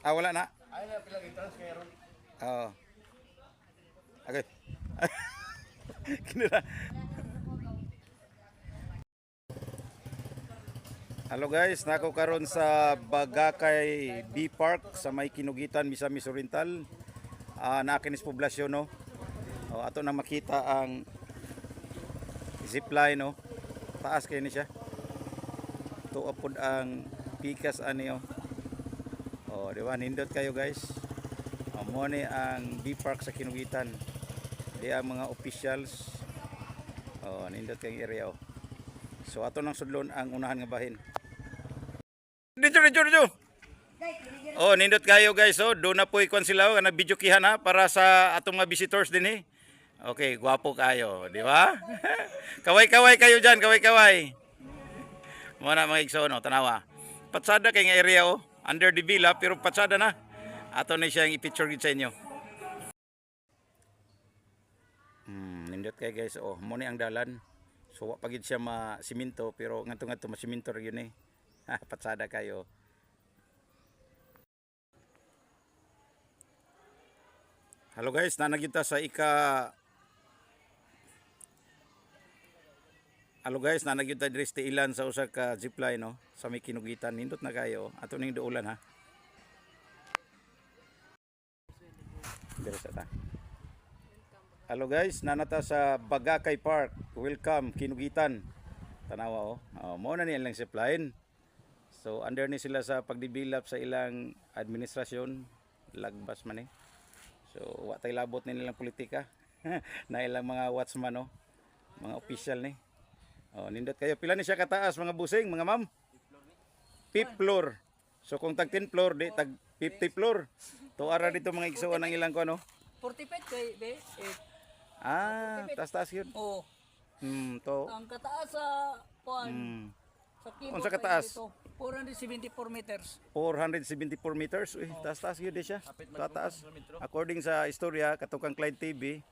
Ah, wala na. Ay na pila gi-transfer. Oo. Okay. Kinira. Hello guys, nako karon sa Bagakay B Park sa may Kinugitan, Misamis Oriental. Naakinis poblasyon no. Ato na makita ang zipline no. Taas kay ni siya. Tuwa pud ang pikas ani oh. Di ba nindot kayo guys. Mo ni ang B Park sa Kinugitan. Di ang mga officials. Nindot kay area oh. So ato nang sudlon ang unahan nga bahin. Dito. Nindot kayo guys doon na po ikon sila nga video kihan ha para sa atong mga visitors din eh. Okay, gwapo kayo, di ba? Kaway-kaway kayo diyan, kaway-kaway. Mo na mga igsoon tanawa. Patsada kay nga area under develop pero patsada na. Ato na siya ang i-picture gid sa inyo. Nindot kayo guys mo ni ang dalan. So wa pagid siya ma-simento pero ngadto ma-simento ra yun eh. Patsada kayo. Hello guys, nanagita sa Hello guys, nanagita diri sa ilan sa usa ka zipline no, sa may Kinugitan. Nindot na kayo. Ato ning duulan ha. Diri sa ta. Hello guys, nanata sa Bagakay Park. Welcome Kinugitan. Tanawa mo na nilang zipline. So under ni sila sa pagdevelop sa ilang administrasyon, lagbas man eh. So wa tay labot ni nilang politika. Na ilang mga watchman mga official ni. Nindot kayo pila ni siya kataas mga busing, mga ma'am? 5th floor. So kung tag 10 floor di tag 50 floor. To ara dito mga igsuon ang ilang 45 kay be. Taas yun. Oh. To. Ang kataas sa kuan. Sa kibot. Unsa kataas? 474 meters. 474 meters. Uy, taas yun di siya. Taas. According sa istorya katukang Clyde TV,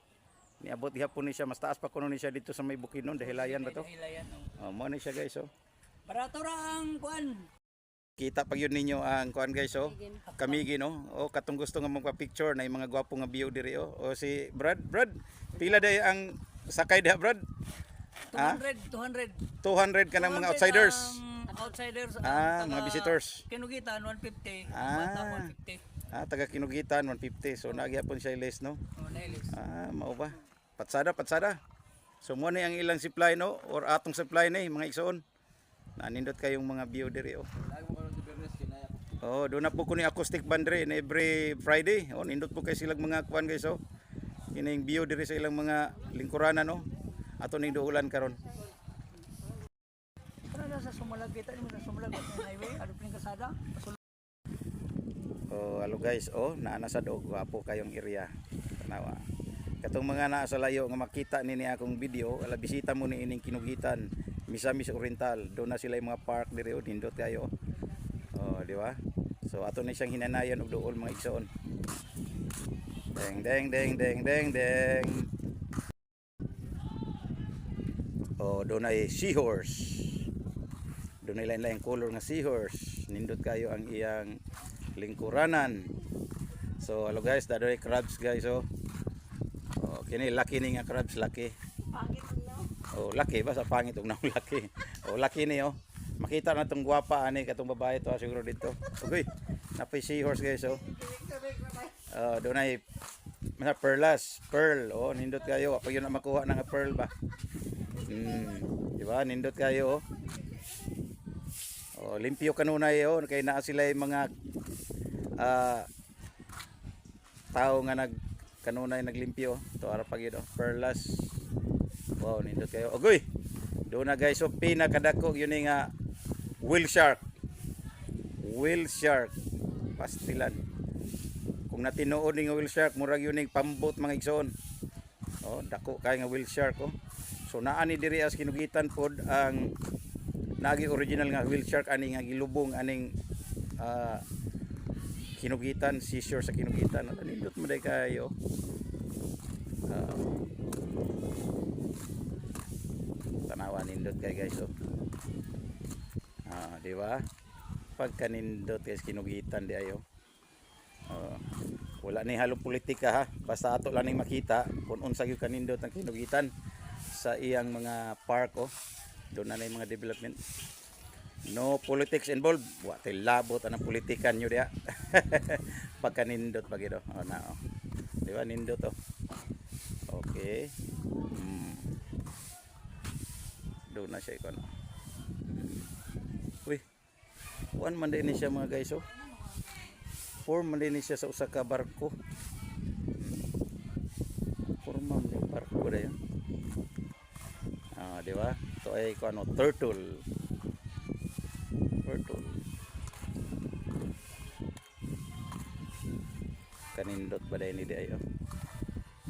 niabot gihapon ni siya mas taas pa kuno ni siya dito sa may Bukidnon, Dahilayan ba to? Dahilayan. Mo ni siya guys Barato ra ang kuan. Kita pag yun ninyo ang kuan guys Kamigi no. Katong gusto nga magpa-picture na yung mga gwapo nga view diri si Brad, pila day ang sakay diha Brad? 200 ka ng mga outsiders. Outsiders Mga visitors. Kinugitan 150. Bata 150. Taga Kinugitan 150. So nagyapon siya ilis no. Nailis. Mao ba? Patsada. So mo ni ang ilang supply no or atong supply ni mga igsoon. Nanindot kayong mga view diri doon na po ko ni acoustic band rin every Friday. Nindot po kay silang mga kuan guys Kining view diri sa ilang mga lingkuranan ato ning duulan karon. Para sa Sumalag kita mo sa Sumalag highway, ano pring kasada? Hello guys, naa sa doog gwapo kayong area. Tanawa. Katong mga naa sa layo nga makita nini akong video, ala bisita mo ni ining Kinugitan, Misamis Oriental. Doon na sila yung mga park diri nindot kayo. Di ba? So ato na siyang hinanayan og duol mga igsoon. Deng. Doon ay seahorse. Doon ay lain-lain color nga seahorse. Nindot kayo ang iyang lingkuranan. So hello guys, dado ay crabs guys kini laki ni nga crabs, laki. Pangit no. Laki ba sa pangit og nang laki. Laki ni Makita na tong gwapa ani katong babae to siguro dito. Uy, napay seahorse guys doon ay mga pearl. Nindot kayo pag yun na makuha na nga pearl ba. Di ba? Nindot kayo limpyo kanunay kay naa sila yung mga tao nga kanunay naglimpyo. To ara pag yun pearlas. Wow, nindot kayo. Ogoy. Doon na guys pinakadako yun nga whale shark pastilan. Kung natinuod ni nga whale shark murag yun pambot mga igsoon. Dako kay nga whale shark So naa ni diri as Kinugitan pod ang nagi original nga whale shark ani nga gilubong aning Kinugitan, seashore sa Kinugitan. Nindot mo day kayo. Tanawa nindot kay guys di ba? Pag kanindot guys Kinugitan di ayo. Oh, wala ni halong politika ha. Basta ato lang ning makita kung unsa gyud kanindot ang kinugitan sa iyang mga park oh. Doon na yung mga development. No politics involved. Wa tay labot anang politikan nyo diha. Pagkanindot pag ito. Oh, na oh. Di ba nindot oh. Okay. Doon na siya ikaw no. Uy. Kuan man din siya mga guys oh. Form man din siya sa usa ka barko. Forma man din barko dayon. Ah, di ba? Ito ay kuan oh, turtle. Turtle. Kanindot ba dahil ni di ayo?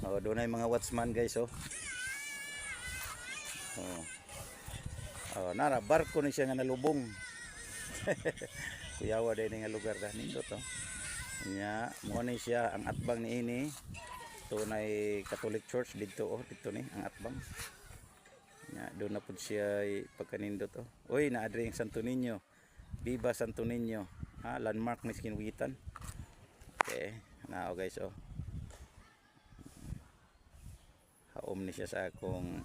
Oh, doon ay mga watchman guys oh. Oh. Oh, nara barko ni siya nga nalubong. Kuyawa dahil nga lugar da nindot oh. Nya mo ni siya ang atbang ni ini. Tunay Catholic Church dito oh, dito ni ang atbang. Nya doon na pud siya pagkanindot oh. Oy, naa diri ang Santo Niño. Viva Santo Niño. Ha, landmark ni Kinugitan. Okay, now guys oh. Haom ni siya sa akong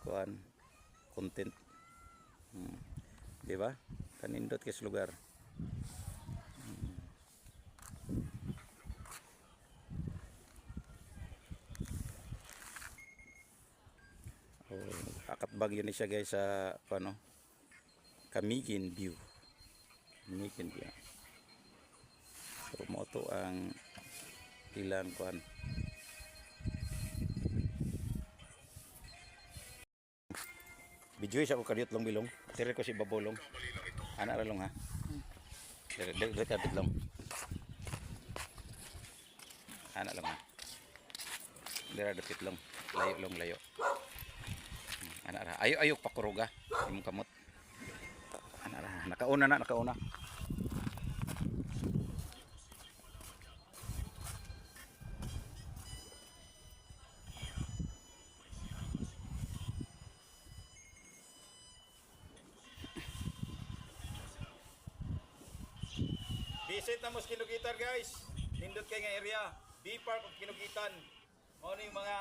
kuan content. Di ba? Kanindot kay lugar. Oh, akatbag yun ni siya guys sa ano? Camiguin View. Camiguin View. So mo to ang ilang kuan. Bijoy sa ko kadiyot long bilong. Tire ko si babolong. Ana ra long ha. Dire kapit long. Ana lang ha. Dire dapit long. Layo long layo. Ana ra. Ayo pakuruga. Imong kamot. Ana ra. Nakauna na, nakauna. Visit na mo sa Kinugitan guys. Nindot kay nga area. B-Park of Kinugitan. Ano yung mga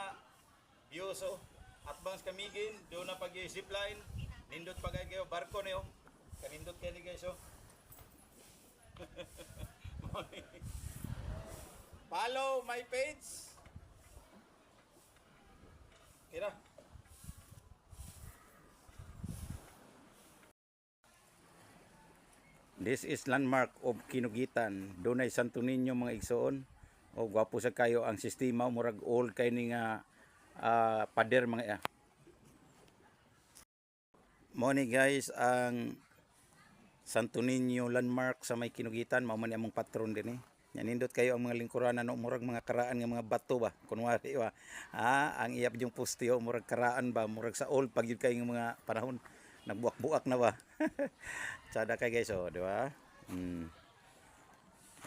views oh. Atbang sa Camiguin. Doon na pag zipline. Nindot pa kayo. Barko niyo. Kanindot kayo guys oh. Follow my page. Kira. This is landmark of Kinugitan. Doon ay Santo Niño mga igsoon. O gwapo sa kayo ang sistema. Murag all kay ni nga pader mga Moni guys ang Santo Niño landmark sa may Kinugitan. Mao man among patron din eh. Nindot kayo ang mga lingkuranan no murag mga karaan nga mga bato ba. Kunwari ba. Ang iyap yung postio murag karaan ba. Murag sa all pag yun kayo ng mga panahon. Nagbuak-buak na ba? Sada kay guys oh, di ba?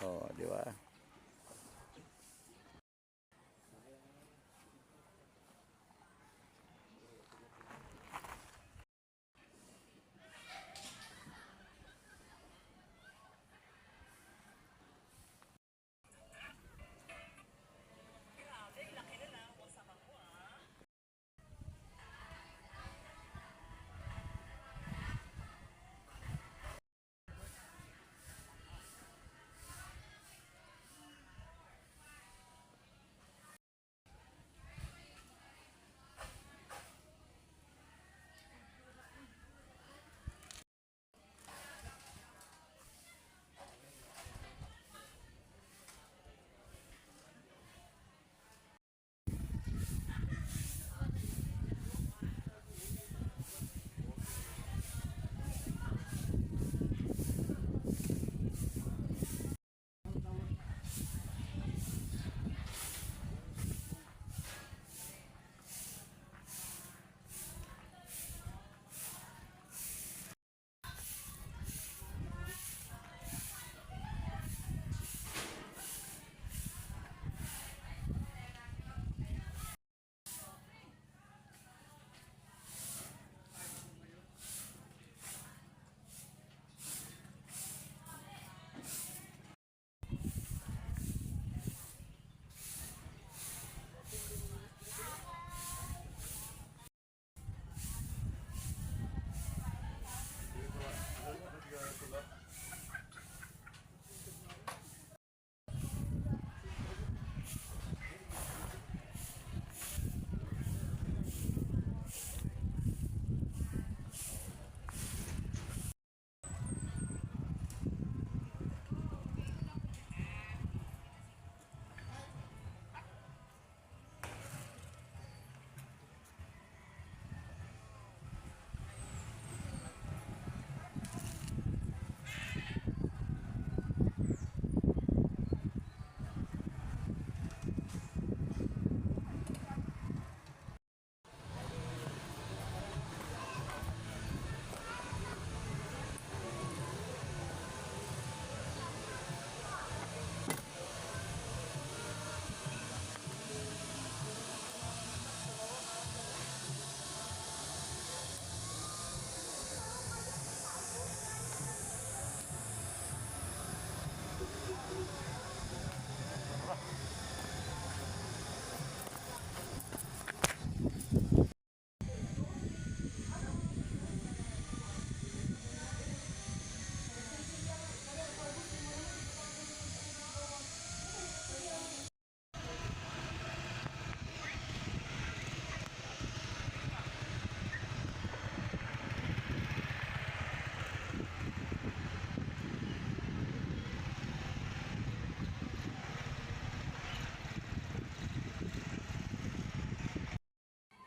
Oh, di ba?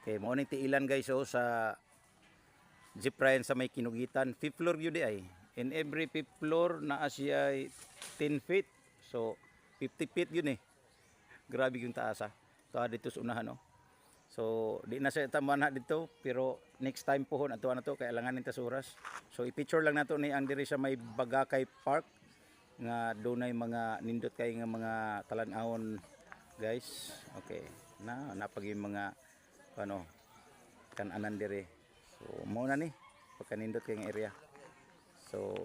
Okay, mo ni tiilan guys oh sa jeep ride sa may Kinugitan. 5th floor yun di ay. In every 5th floor na siya ay 10 feet. So 50 feet yun eh. Grabe yung taas ah. So dito sa unahan no. So di na siya taman dito pero next time pohon ato na to kay alangan ta sa oras. So i-picture lang nato ni ang diri sa may Bagakay Park nga dunay mga nindot kay nga mga talan-awon guys. Okay. Napagi mga ano kan-anan diri. So mo na ni pagkanindot kay nga area. So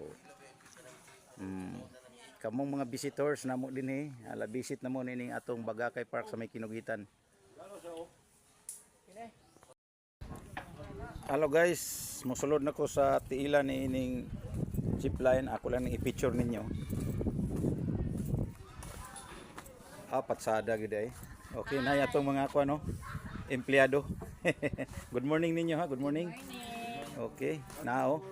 kamong mga visitors namo dinhi, ala visit na mo nining atong Bagakay Park sa may Kinugitan. Hello guys, mosulod na ko sa tiilan ni ining jeep line. Ako lang i-picture ninyo. Patsada gid ay. Okay na atong mga ako ano, empleyado. Good morning ninyo ha, good morning. Okay, now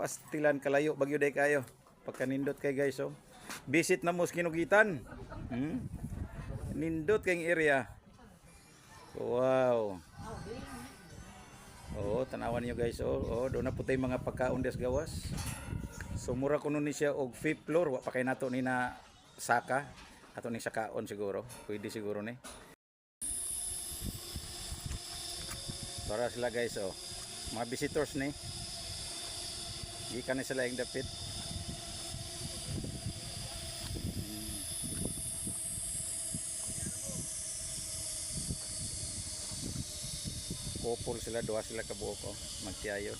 pastilan kalayo bagyo day kayo. Pagkanindot kay guys oh. Visit na mo sa Kinugitan. Nindot kay area. Wow. Oh, tanawan niyo guys oh. Do na putay mga pagkaon des gawas. Sumura kuno ni siya og 5th floor, wa pa kay nato ni na saka. Ato ni sakaon siguro. Pwede siguro ni. Para sila guys oh. Mga visitors ni. Gikan na sila yung dapit. Couple sila, duha sila kabuok oh. Magtiayo.